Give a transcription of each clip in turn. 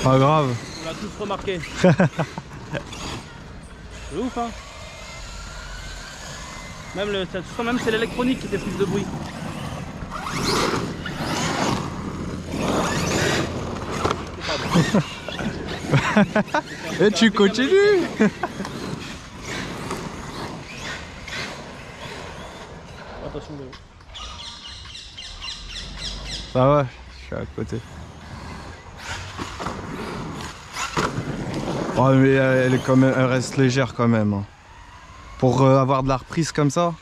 Pas grave. On l'a tous remarqué. C'est ouf hein. Même c'est l'électronique qui fait plus de bruit. Et tu continues. Attention Léo. Ça va, je suis à côté. Oh, mais elle est quand même, elle reste légère quand même. Hein. Pour avoir de la reprise comme ça.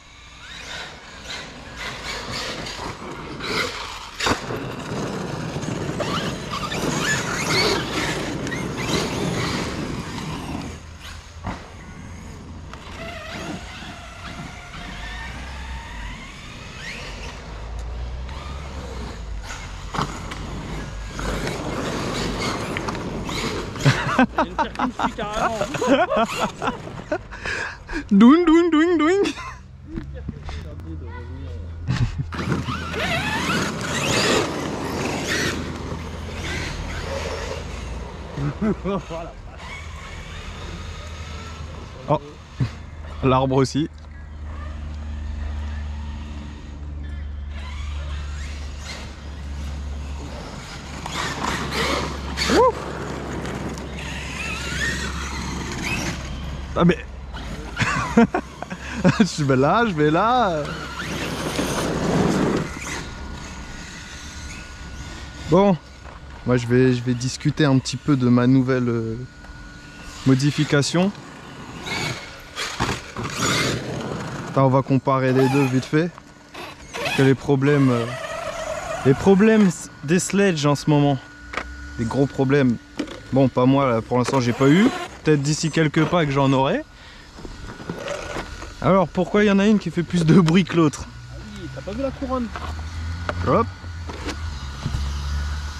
Il y a une pierre qui me suit carrément. Douing, douing, douing, douing. Oh, l'arbre aussi. Ah mais je vais là, je vais là. Bon, moi je vais discuter un petit peu de ma nouvelle modification. Là, on va comparer les deux vite fait. Parce que les problèmes des sledges en ce moment, des gros problèmes. Bon, pas moi là, pour l'instant j'ai pas eu. Peut-être d'ici quelques pas que j'en aurai. Alors pourquoi il y en a une qui fait plus de bruit que l'autre? Ah oui, t'as pas vu la couronne? Hop.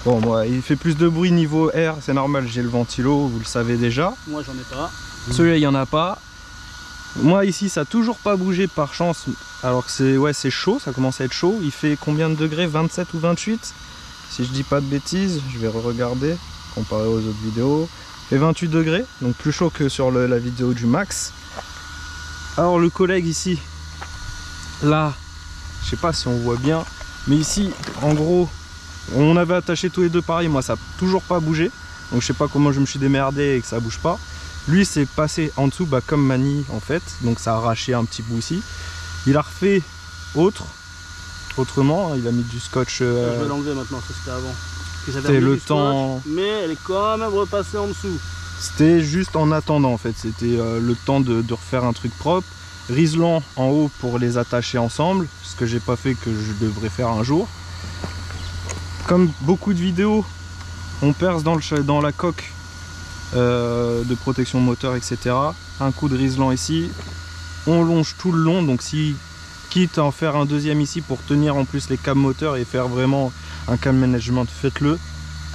Bon moi il fait plus de bruit niveau air, c'est normal, j'ai le ventilo, vous le savez déjà. Moi j'en ai pas. Celui-là il n'y en a pas. Moi ici ça a toujours pas bougé par chance. Alors que c'est chaud, ça commence à être chaud. Il fait combien de degrés? 27 ou 28? Si je dis pas de bêtises, je vais re-regarder, comparé aux autres vidéos. Il fait 28 degrés, donc plus chaud que sur la vidéo du max. Alors le collègue ici, là, je sais pas si on voit bien, mais ici, en gros, on avait attaché tous les deux pareil, moi ça n'a toujours pas bougé. Donc je sais pas comment je me suis démerdé et que ça bouge pas. Lui c'est passé en dessous, bah, comme Mani en fait, donc ça a arraché un petit bout ici. Il a refait autrement, hein, il a mis du scotch. Je vais l'enlever maintenant, ça c'était avant. C'était le temps. Mais elle est quand même repassée en dessous. C'était juste en attendant en fait, c'était le temps de refaire un truc propre. Riselant en haut pour les attacher ensemble, ce que j'ai pas fait, que je devrais faire un jour. Comme beaucoup de vidéos, on perce dans la coque de protection moteur, etc. Un coup de riselant ici, on longe tout le long, donc si quitte à en faire un deuxième ici pour tenir en plus les câbles moteurs et faire vraiment un câble management, faites-le.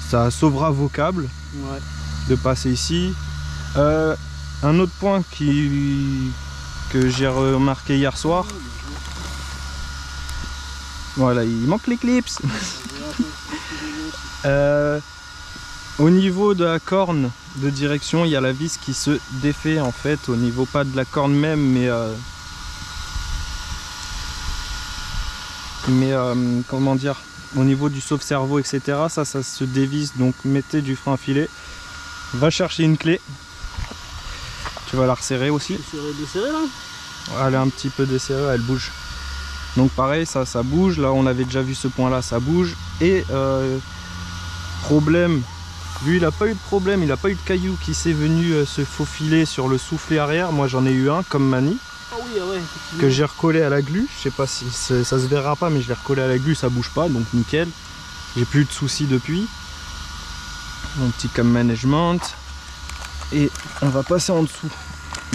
Ça sauvera vos câbles. Ouais. De passer ici. Un autre point que j'ai remarqué hier soir. Voilà, il manque les clips. Au niveau de la corne de direction, il y a la vis qui se défait en fait, au niveau pas de la corne même, mais comment dire, au niveau du sauve-cerveau, etc. Ça se dévisse, donc mettez du frein à filet. Va chercher une clé. Tu vas la resserrer aussi. Desserré là. Elle est un petit peu desserrée, elle bouge. Donc pareil, ça bouge. Là on avait déjà vu ce point là, ça bouge. Et problème, lui il n'a pas eu de problème, il n'a pas eu de caillou qui s'est venu se faufiler sur le soufflet arrière. Moi j'en ai eu un comme Mani. Ah oui, ouais, que j'ai recollé à la glu. Je sais pas si ça se verra pas, mais je l'ai recollé à la glu, ça bouge pas, donc nickel. J'ai plus eu de soucis depuis. Mon petit cam management. Et on va passer en dessous.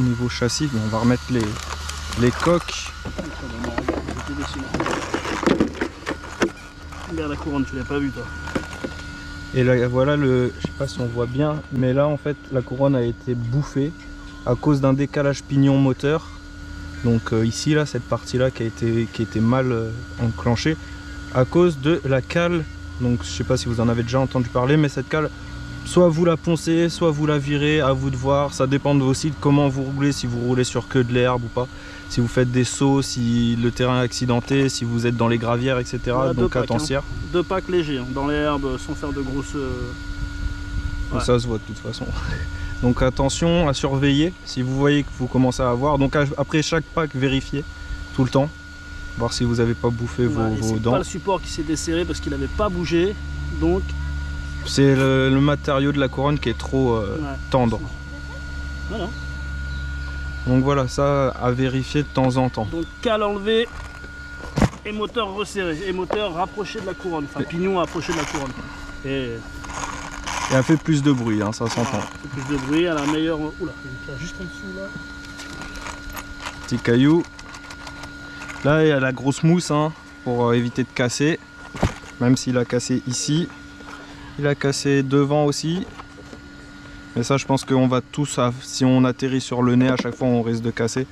Niveau châssis, on va remettre les coques. Regarde la couronne, tu l'as pas vu toi. Et là voilà je sais pas si on voit bien, mais là en fait la couronne a été bouffée à cause d'un décalage pignon moteur. Donc ici là, cette partie là qui a été mal enclenchée à cause de la cale. Donc je sais pas si vous en avez déjà entendu parler, mais cette cale soit vous la poncez, soit vous la virez, à vous de voir. Ça dépend aussi de comment vous roulez, si vous roulez sur que de l'herbe ou pas. Si vous faites des sauts, si le terrain est accidenté, si vous êtes dans les gravières, etc. Voilà, donc attention. Hein. 2 packs légers, hein, dans l'herbe, sans faire de grosses... Ouais. Ça se voit de toute façon. Donc attention à surveiller si vous voyez que vous commencez à avoir. Donc après chaque pack, vérifiez tout le temps. Voir si vous n'avez pas bouffé vos dents. C'est pas le support qui s'est desserré parce qu'il n'avait pas bougé. Donc c'est le matériau de la couronne qui est trop tendre. Voilà. Donc voilà, ça à vérifier de temps en temps. Donc cale enlevé et moteur resserré. Et moteur rapproché de la couronne. Enfin pignon approché de la couronne. Et elle fait plus de bruit, hein, ça s'entend. Plus de bruit, à la meilleure... Oula, il y a une pierre juste en dessous là. Petit caillou. Là il y a la grosse mousse hein, pour éviter de casser. Même s'il a cassé ici. Il a cassé devant aussi. Mais ça je pense qu'on va tous, si on atterrit sur le nez à chaque fois on risque de casser.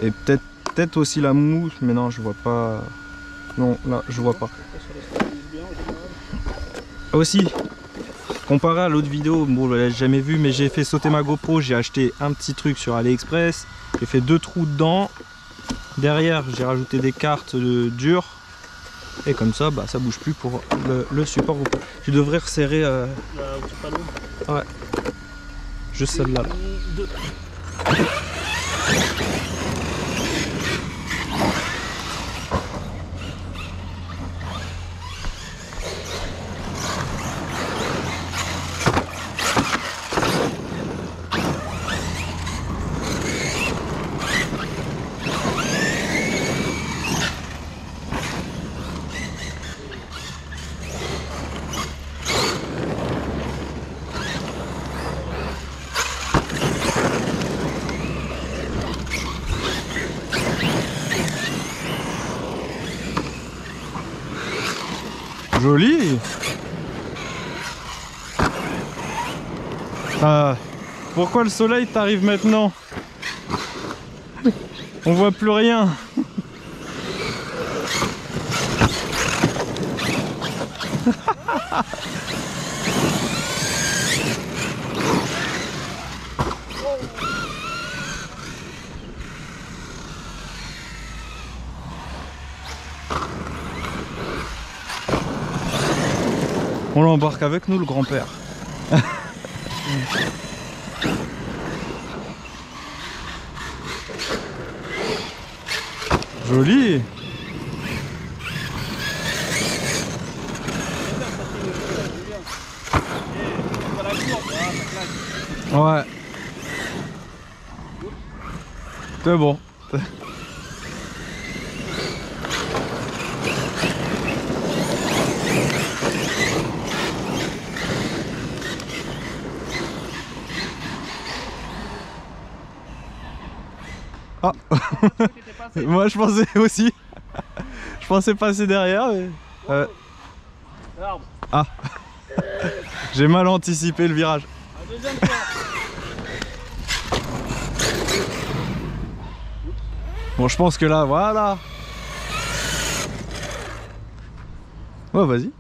Et peut-être aussi la mousse, mais non je vois pas. Non là je vois pas. Aussi, comparé à l'autre vidéo, bon je l'ai jamais vu mais j'ai fait sauter ma GoPro, j'ai acheté un petit truc sur AliExpress, j'ai fait 2 trous dedans, derrière j'ai rajouté des cartes dures et comme ça bah, ça bouge plus pour le support GoPro. Tu devrais resserrer ouais, juste celle-là. Là. Joli. Ah, pourquoi le soleil t'arrive maintenant? On voit plus rien. On l'embarque avec nous, le grand-père. Joli. Ouais. C'est bon. Ah. Moi je pensais aussi. Je pensais passer derrière mais... Ah. J'ai mal anticipé le virage. Bon je pense que là voilà. Ouais vas-y.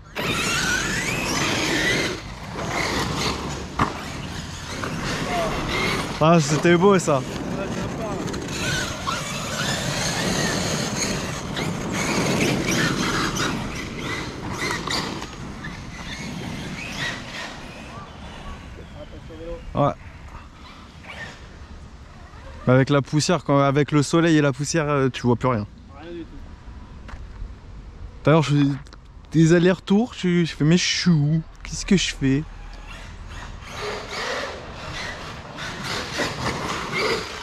Ah c'était beau ça. Ouais. Avec la poussière, avec le soleil et la poussière, tu vois plus rien. Rien du tout. D'ailleurs, je fais des allers-retours, je fais mais je suis où? Qu'est-ce que je fais?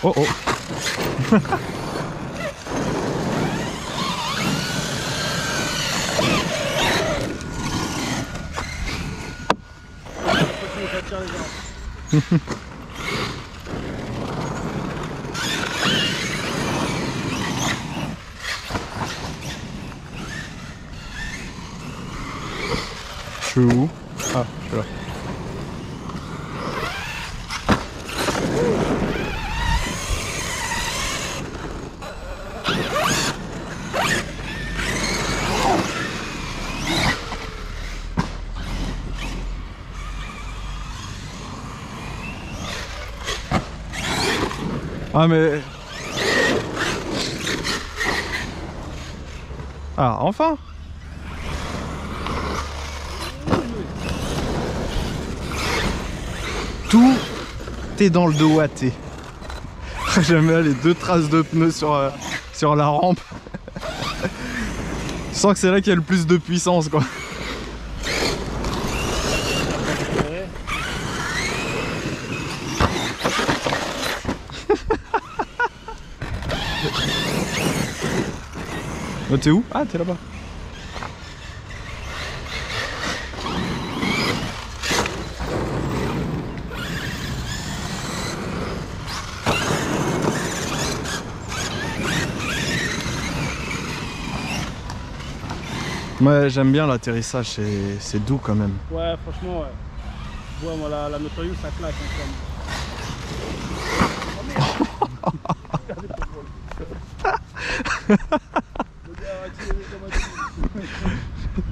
Oh oh. Je suis où? Ah, je suis là. Ah mais... Ah, enfin. Tout est dans le doigté. J'aime bien les 2 traces de pneus sur la rampe. Je sens que c'est là qu'il y a le plus de puissance, quoi. Oh, t'es où? Ah, t'es là-bas. Ouais, j'aime bien l'atterrissage, c'est doux quand même. Ouais, franchement, ouais. Ouais, moi, la Notorious, ça claque.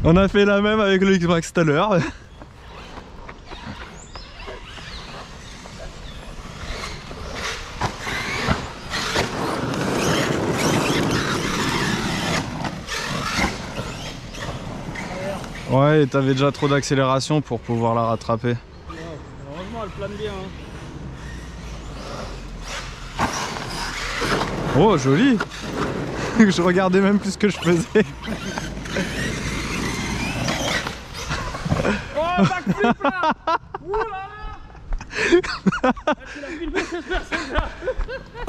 On a fait la même avec le X-Max tout à l'heure. Ouais, et t'avais déjà trop d'accélération pour pouvoir la rattraper. Ouais, heureusement, elle plane bien. Hein. Oh, joli. Je regardais même plus ce que je faisais. Oh, backflip là. Ouh là là. Tu l'as filmé cette personne-là.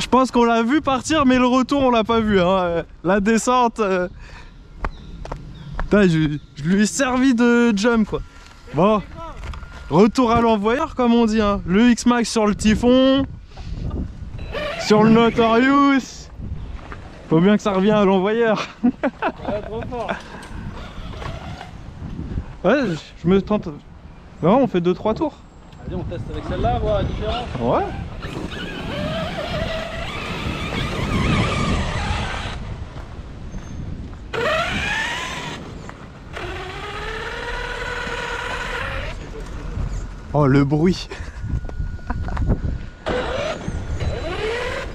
Je pense qu'on l'a vu partir, mais le retour on l'a pas vu. Hein. La descente... Putain, je lui ai servi de jump, quoi. Bon, retour à l'envoyeur, comme on dit. Hein. Le X-Max sur le Typhon, sur le Notorious. Faut bien que ça revienne à l'envoyeur. Ouais, trop fort. Ouais, je me tente. Non, on fait 2-3 tours. Allez, on teste avec celle-là, voir la différence. Ouais. Oh, le bruit.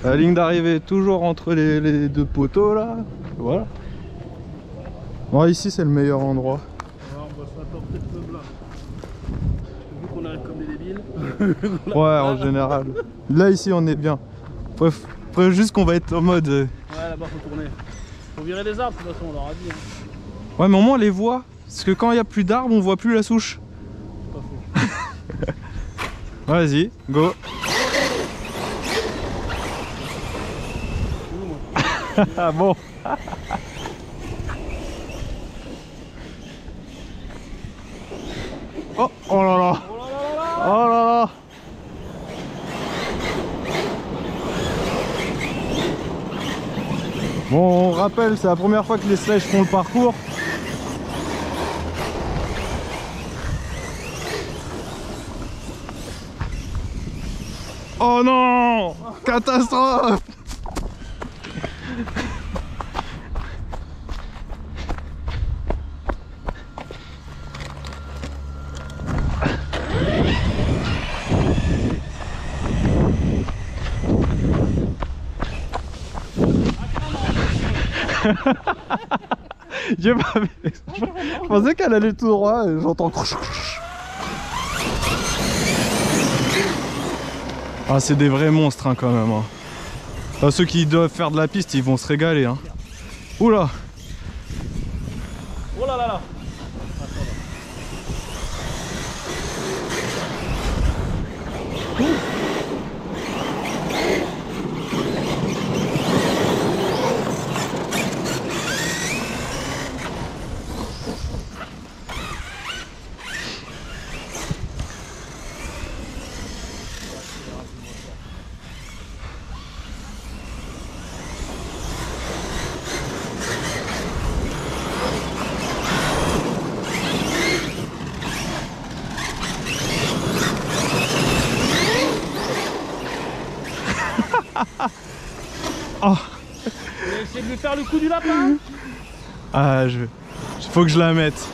La ligne d'arrivée est toujours entre les 2 poteaux là. Voilà. Bon, ici c'est le meilleur endroit. Alors, on va se rapporter le peuple là. Vu qu'on arrive comme des débiles. Ouais, en général. Là ici on est bien. Faut juste qu'on va être en mode... Ouais, là-bas faut tourner. Faut virer les arbres, de toute façon, on leur a dit. Hein. Ouais, mais au moins on les voit. Parce que quand il n'y a plus d'arbres, on voit plus la souche. Pas faux. Vas-y, go. Ah bon. Oh, oh là là. Oh là là. Bon, on rappelle, c'est la première fois que les sledges font le parcours. Oh non! Catastrophe! J'ai pas vu. Je pensais qu'elle allait tout droit et j'entends. Ah, c'est des vrais monstres hein, quand même. Hein. Enfin, ceux qui doivent faire de la piste, ils vont se régaler. Hein. Oula! Oh là là là. Oh. Vous allez essayer de lui faire le coup du lapin. Ah, faut que je la mette.